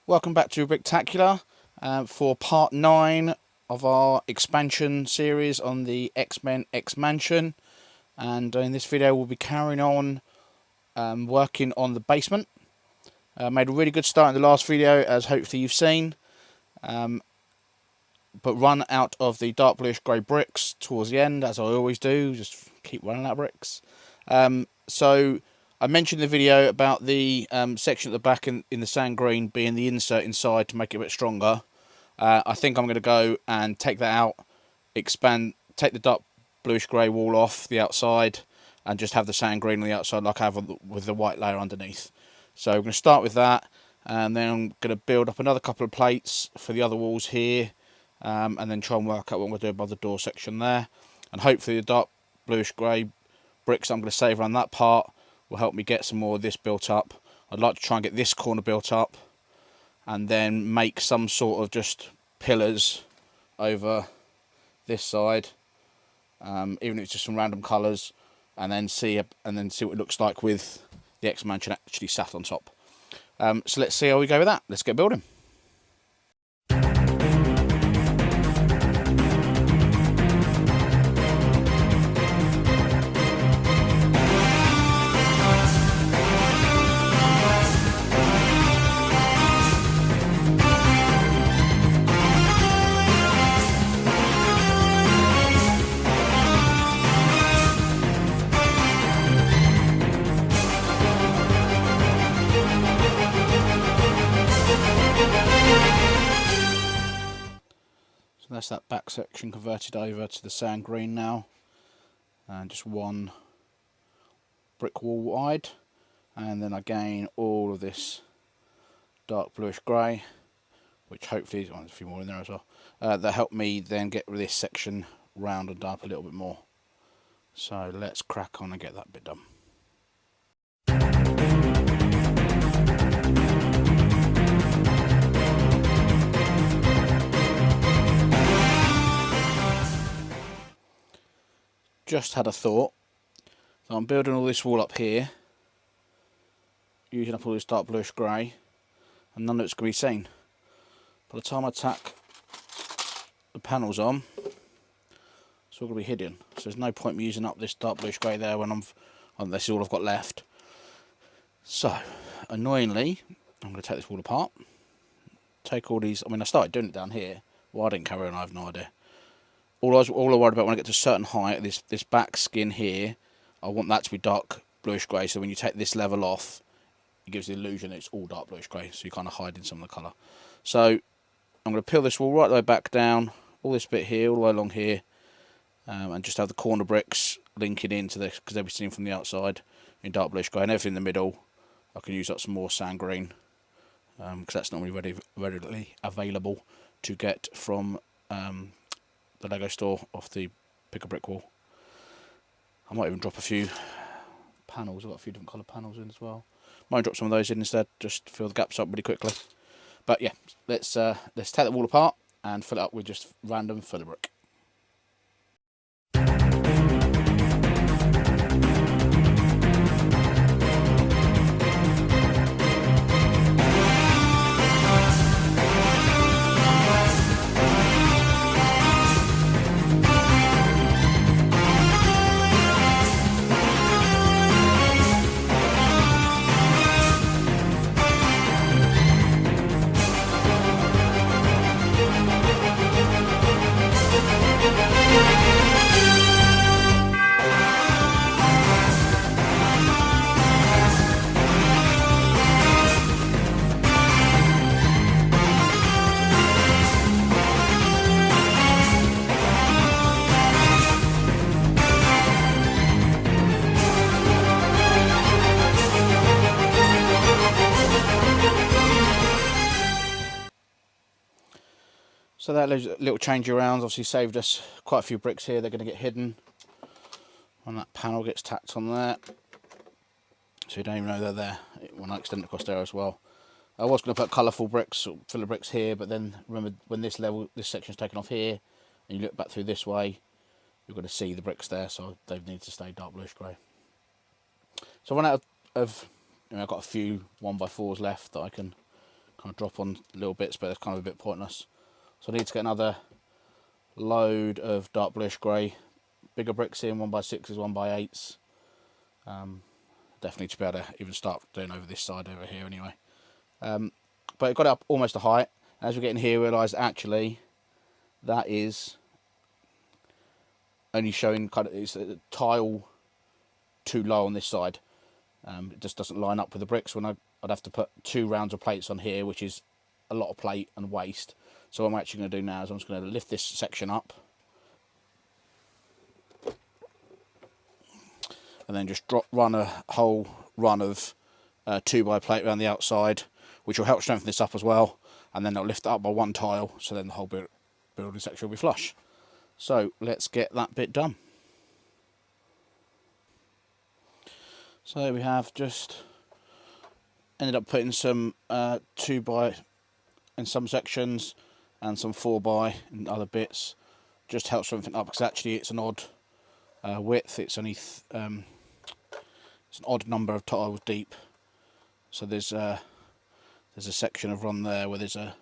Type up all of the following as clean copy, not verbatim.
Welcome back to Bricktacular for part 9 of our expansion series on the X-Men X-Mansion. And in this video we'll be carrying on working on the basement. Made a really good start in the last video, as hopefully you've seen. But run out of the dark bluish grey bricks towards the end, as I always do, just keep running out of bricks. So I mentioned in the video about the section at the back in the sand green being the insert inside to make it a bit stronger. I think I'm going to go and take that out, take the dark bluish grey wall off the outside and just have the sand green on the outside like I have with the white layer underneath. So we're going to start with that, and then I'm going to build up another couple of plates for the other walls here, and then try and work out what I'm going to do above the door section there. And hopefully the dark bluish grey bricks I'm going to save around that part will help me get some more of this built up. I'd like to try and get this corner built up and then make some sort of just pillars over this side, even if it's just some random colours, and then see what it looks like with the X-Mansion actually sat on top. So let's see how we go with that. Let's get building. So that's that back section converted over to the sand green now, and just one brick wall wide, and then again all of this dark bluish grey, which hopefully there's a few more in there as well, that helped me then get this section rounded up a little bit more. So let's crack on and get that bit done. Just had a thought. So I'm building all this wall up here, using up all this dark bluish grey, and none of it's going to be seen. By the time I tack the panels on, it's all going to be hidden. So there's no point me using up this dark bluish grey there when this is all I've got left. So, annoyingly, I'm going to take this wall apart, take all these. I mean, I started doing it down here. Why I didn't carry on, I have no idea. All I worried about when I get to a certain height, this back skin here, I want that to be dark bluish grey, so when you take this level off, it gives the illusion that it's all dark bluish grey, so you kind of hide in some of the colour. So I'm going to peel this wall right the way back down, all this bit here, all the way along here, and just have the corner bricks linking into this, because they'll be seen from the outside in dark bluish grey, and everything in the middle I can use up some more sand green, because that's normally readily available to get from the Lego store off the Pick a Brick wall. I might even drop a few panels. I've got a few different colour panels in as well. Might drop some of those in instead, just to fill the gaps up really quickly. But yeah, let's take the wall apart and fill it up with just random filler brick. So that little change around obviously saved us quite a few bricks here. They're going to get hidden when that panel gets tacked on there, so you don't even know they're there when I extend it across there as well. I was going to put colourful bricks or filler bricks here, but then remember when this section's taken off here and you look back through this way, you're going to see the bricks there, so they need to stay dark bluish grey. So I run out of I've got a few 1x4s left that I can kind of drop on little bits, but it's kind of a bit pointless. So I need to get another load of dark bluish grey, bigger bricks in, 1x6s, 1x8s. Definitely to be able to even start doing over this side over here anyway. But it got it up almost to height. As we're getting here, we realised actually that is only showing kind of, it's a tile too low on this side. It just doesn't line up with the bricks. When I'd have to put 2 rounds of plates on here, which is a lot of plate and waste. So what I'm actually going to do now is I'm just going to lift this section up and then just run a whole run of 2x plate around the outside, which will help strengthen this up as well, and then it'll lift it up by 1 tile, so then the whole building section will be flush. So let's get that bit done. So we have just ended up putting some 2x in some sections and some 4x in other bits. Just helps strengthen up, because actually it's an odd width. It's only it's an odd number of tiles deep. So there's a section of run there where there's a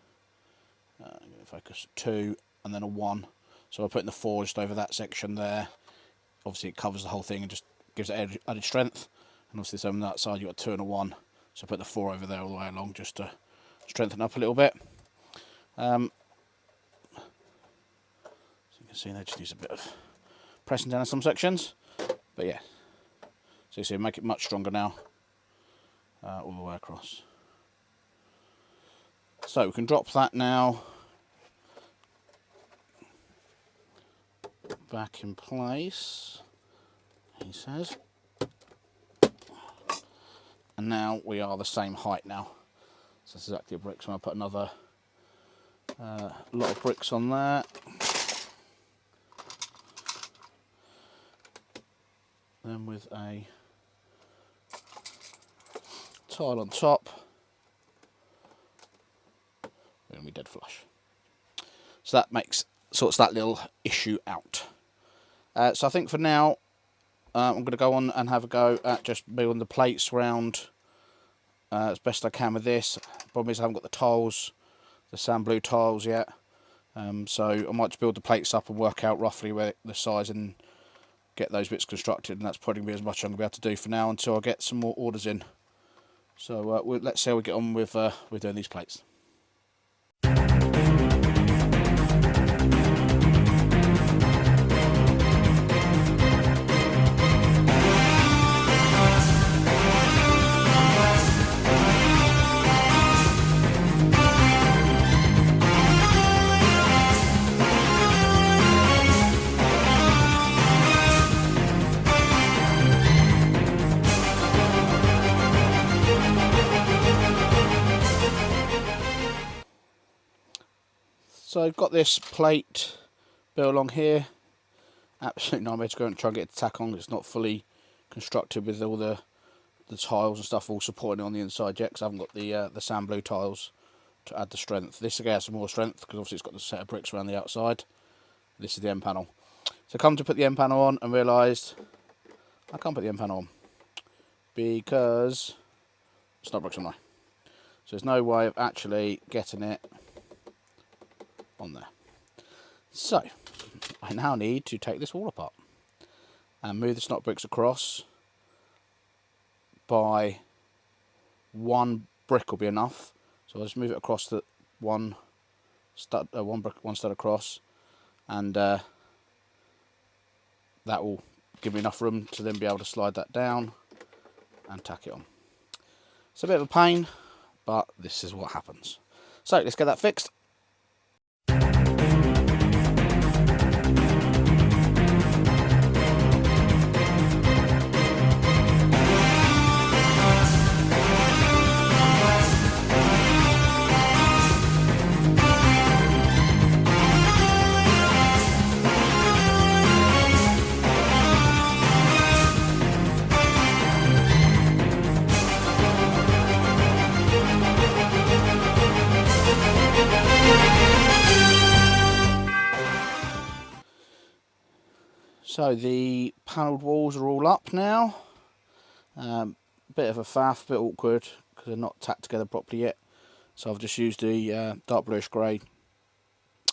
focus 2 and then a 1. So I'm putting the 4 just over that section there. Obviously it covers the whole thing and just gives it added strength. And obviously on that side you've got 2 and a 1. So I put the 4 over there all the way along just to strengthen up a little bit. So you can see they just use a bit of pressing down in some sections. But yeah, so you see make it much stronger now all the way across. So we can drop that now back in place, he says. And now we are the same height now. So that's exactly a brick. So I'll put another lot of bricks on there. Then with a tile on top, we're going to be dead flush. So that sorts that little issue out. So I think for now I'm going to go on and have a go at just building the plates round as best I can with this. Problem is I haven't got the tiles, the sand blue tiles yet. So I might just build the plates up and work out roughly where the size and get those bits constructed, and that's probably going to be as much I'm going to be able to do for now until I get some more orders in. So let's see how we get on with doing these plates. So I've got this plate built along here. Absolutely nightmare to go and try and get it to tack on. It's not fully constructed with all the tiles and stuff all supporting it on the inside yet, because I haven't got the sand blue tiles to add the strength. This again has some more strength because obviously it's got the set of bricks around the outside. This is the end panel. So I come to put the end panel on and realised I can't put the end panel on because it's not bricks on there. So there's no way of actually getting it on there. So I now need to take this wall apart and move the snot bricks across. By 1 brick will be enough, so I'll just move it across the one stud across, and that will give me enough room to then be able to slide that down and tack it on. It's a bit of a pain, but this is what happens. So let's get that fixed. So the panelled walls are all up now. Bit of a faff, bit awkward because they're not tacked together properly yet. So I've just used the dark bluish grey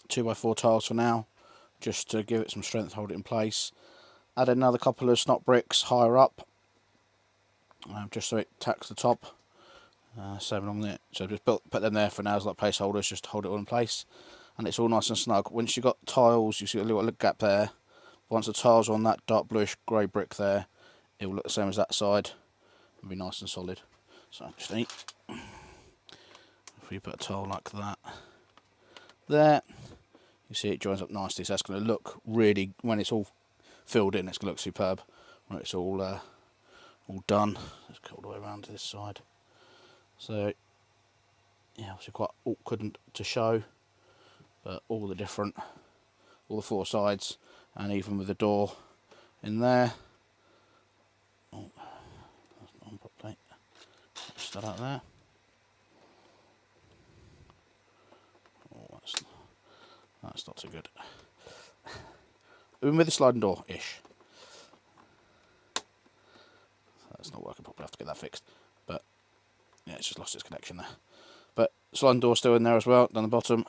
2x4 tiles for now, just to give it some strength, hold it in place. Add another couple of snot bricks higher up, just so it tacks the top. 7 on it, so just put them there for now as like placeholders, just to hold it all in place, and it's all nice and snug. Once you've got tiles, you see a little gap there. Once the tiles are on that dark bluish grey brick there, it will look the same as that side. It'll be nice and solid. So just if we put a tile like that there, you see it joins up nicely. So that's going to look really, when it's all filled in, it's going to look superb. When it's all done, let's go all the way around to this side. So yeah, obviously quite awkward to show, but all the 4 sides, and even with the door in there. Oh, that's not on properly. Just that out there. Oh, that's not too good. Even with the sliding door-ish. That's not working properly. I have to get that fixed. But yeah, it's just lost its connection there. But sliding door still in there as well, down the bottom.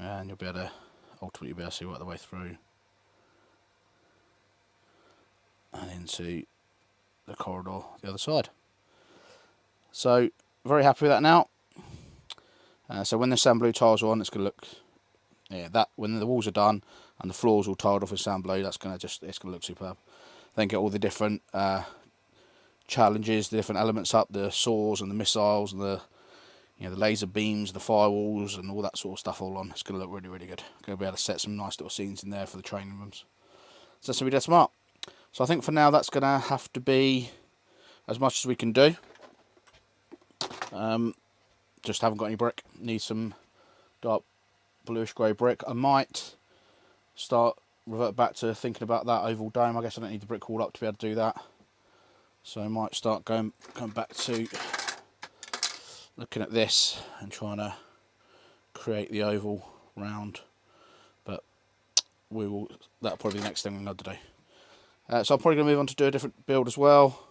And you'll be able to, ultimately be able to see right the way through. And into the corridor the other side. So, very happy with that now. So when the sand blue tiles are on, it's going to look, when the walls are done and the floors all tiled off with sand blue, it's going to look superb. Then get all the different challenges, the different elements up, the saws and the missiles and the laser beams, the firewalls and all that sort of stuff all on. It's going to look really, really good. Going to be able to set some nice little scenes in there for the training rooms. So that's going to be dead smart. So I think for now that's going to have to be as much as we can do. Just haven't got any brick. Need some dark bluish grey brick. I might revert back to thinking about that oval dome. I guess I don't need the brick wall up to be able to do that. So I might start going back to looking at this and trying to create the oval round. But that'll probably be the next thing I'm going to do. So I'm probably going to move on to do a different build as well.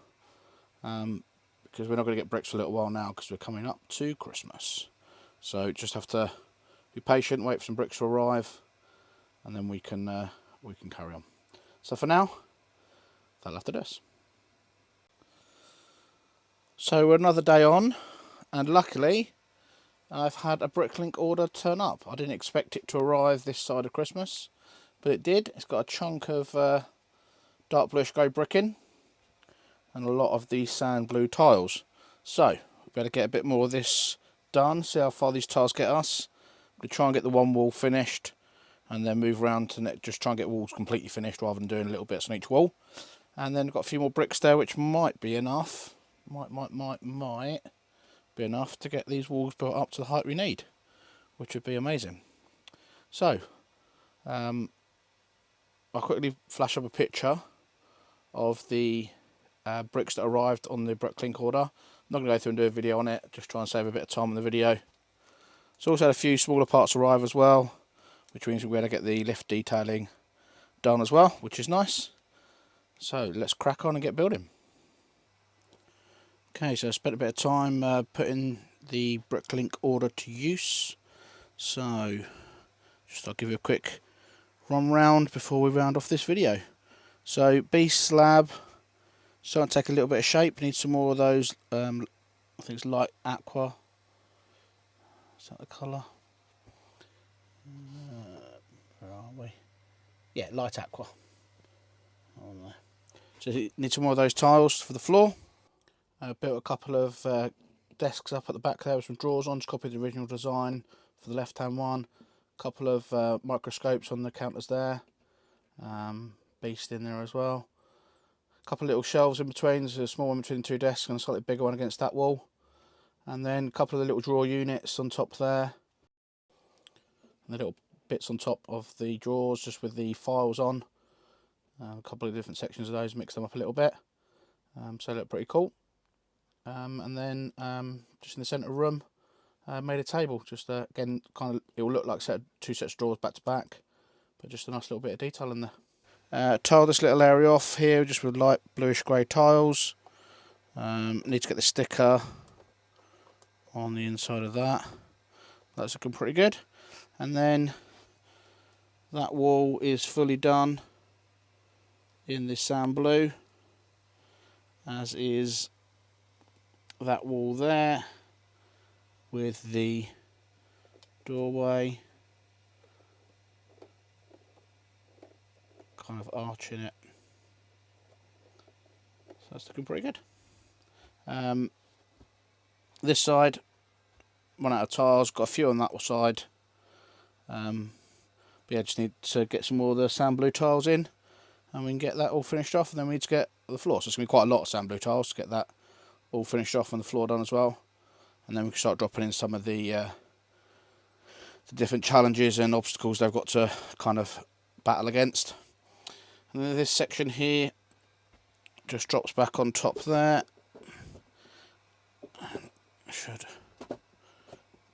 Because we're not going to get bricks for a little while now because we're coming up to Christmas. So just have to be patient, wait for some bricks to arrive, and then we can carry on. So for now, that'll have to do us. So we're another day on, and luckily I've had a Bricklink order turn up. I didn't expect it to arrive this side of Christmas, but it did. It's got a chunk of dark bluish grey brick in, and a lot of these sand blue tiles. So we better get a bit more of this done, see how far these tiles get us. We'll try and get the one wall finished and then move around to just try and get walls completely finished rather than doing little bits on each wall. And then got a few more bricks there which might be enough, might be enough to get these walls built up to the height we need, which would be amazing. So I'll quickly flash up a picture of the bricks that arrived on the Bricklink order. I'm not going to go through and do a video on it, just try and save a bit of time on the video. So also had a few smaller parts arrive as well, which means we're going to get the lift detailing done as well, which is nice. So let's crack on and get building. Okay, so I spent a bit of time putting the Bricklink order to use. So I'll give you a quick run round before we round off this video. So base slab, starting to take a little bit of shape. Need some more of those, I think it's light aqua. Is that the colour? Where are we? Yeah, light aqua. On there. So you need some more of those tiles for the floor. I built a couple of desks up at the back there with some drawers on, just copied the original design for the left hand one. A couple of microscopes on the counters there. Beast in there as well. A couple of little shelves in between, there's a small one between the two desks and a slightly bigger one against that wall. And then a couple of little drawer units on top there. And the little bits on top of the drawers just with the files on. A couple of different sections of those, mix them up a little bit. So they look pretty cool. And then just in the centre of the room, made a table. Just again, kind of, it will look like two sets of drawers back to back, but just a nice little bit of detail in there. Tile this little area off here just with light bluish grey tiles. Need to get the sticker on the inside of that. That's looking pretty good. And then that wall is fully done in this sand blue, as is that wall there with the doorway kind of arching it. So that's looking pretty good. This side, run out of tiles, got a few on that side. But yeah, just need to get some more of the sand blue tiles in, and we can get that all finished off, and then we need to get the floor. So it's going to be quite a lot of sand blue tiles to get that all finished off and the floor done as well. And then we can start dropping in some of the different challenges and obstacles they've got to kind of battle against. And then this section here just drops back on top there. Should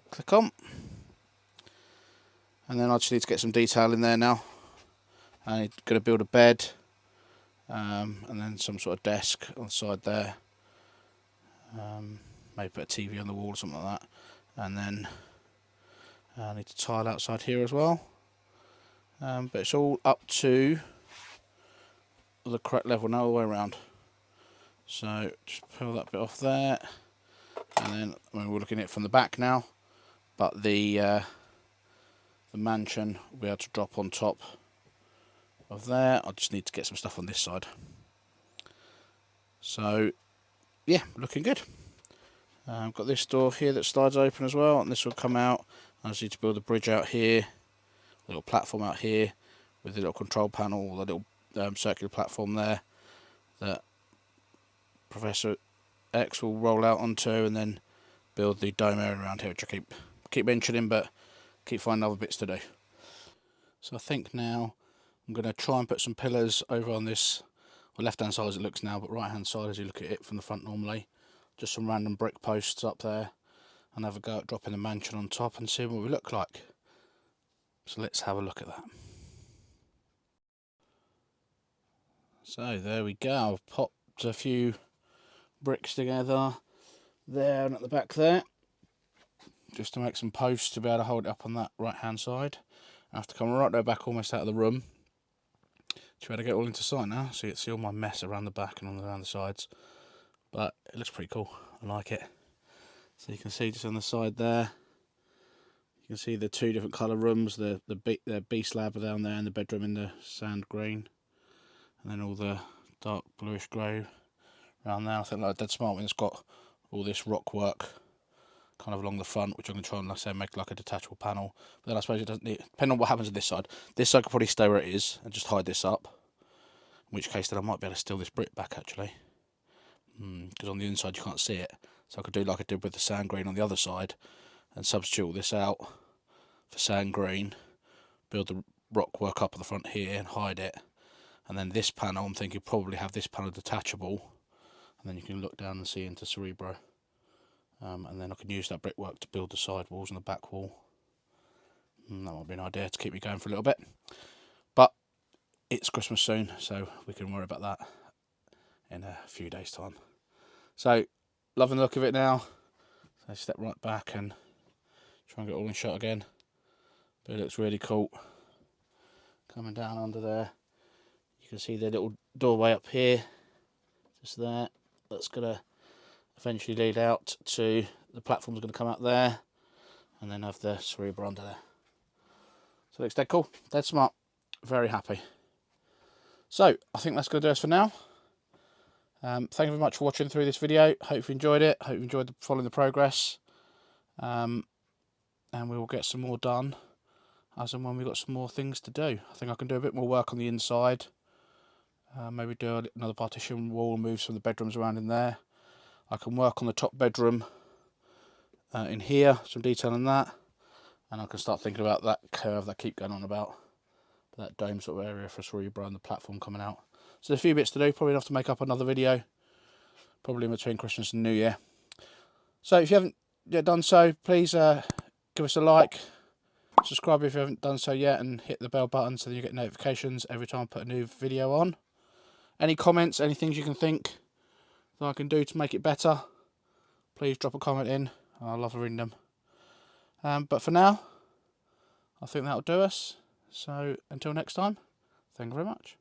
click on. And then I just need to get some detail in there now. I'm going to build a bed, and then some sort of desk on the side there. Maybe put a TV on the wall or something like that. And then I need to tile outside here as well. But it's all up to the correct level now all the way around. So just peel that bit off there. And then, I mean, we're looking at it from the back now, but the mansion will be able to drop on top of there. I just need to get some stuff on this side. So yeah, looking good. I've got this door here that slides open as well, and this will come out. I just need to build a bridge out here, a little platform out here with the little control panel, the little circular platform there that Professor X will roll out onto, and then build the dome area around here, which I keep mentioning, but keep finding other bits to do. So I think now I'm going to try and put some pillars over on this, well, left hand side as it looks now, but right hand side as you look at it from the front normally. Just some random brick posts up there, and have a go at dropping the mansion on top and see what we look like. So let's have a look at that. So there we go. I've popped a few bricks together there and at the back there, just to make some posts to be able to hold it up on that right hand side. I have to come right there back almost out of the room to be able to get all into sight now, so you can see all my mess around the back and around the sides. But it looks pretty cool, I like it. So you can see just on the side there, you can see the two different colour rooms, the B slab down there and the bedroom in the sand green, and then all the dark bluish grey around there. I think like dead smart when it's got all this rock work kind of along the front, which I'm going to try and, like I say, make like a detachable panel. But then I suppose it doesn't need, depending on what happens to this side. This side could probably stay where it is and just hide this up, in which case then I might be able to steal this brick back actually, because on the inside you can't see it. So I could do like I did with the sand green on the other side and substitute all this out for sand green, build the rock work up at the front here and hide it, and then this panel, I'm thinking probably have this panel detachable, and then you can look down and see into Cerebro. And then I can use that brickwork to build the side walls and the back wall. That might be an idea to keep me going for a little bit. But it's Christmas soon, so we can worry about that in a few days' time. So, loving the look of it now. So I step right back and try and get all in shot again. But it looks really cool. Coming down under there, you can see the little doorway up here, just there. That's going to eventually lead out to the platform's going to come out there, and then have the Cerebro under there. So it looks dead cool, dead smart, very happy. So I think that's going to do us for now. Thank you very much for watching through this video. Hope you enjoyed it. Hope you enjoyed following the progress. And we will get some more done as and when we've got some more things to do. I think I can do a bit more work on the inside. Maybe do another partition wall, move some of the bedrooms around in there. I can work on the top bedroom in here, some detail on that, and I can start thinking about that curve that I keep going on about, that dome sort of area for Cerebro and the platform coming out. So there's a few bits to do, probably enough to make up another video, probably in between Christmas and New Year. So if you haven't yet done so, please give us a like, subscribe if you haven't done so yet, and hit the bell button so that you get notifications every time I put a new video on. Any comments, any things you can think that I can do to make it better, please drop a comment in, I love reading them. But for now, I think that'll do us. So until next time, thank you very much.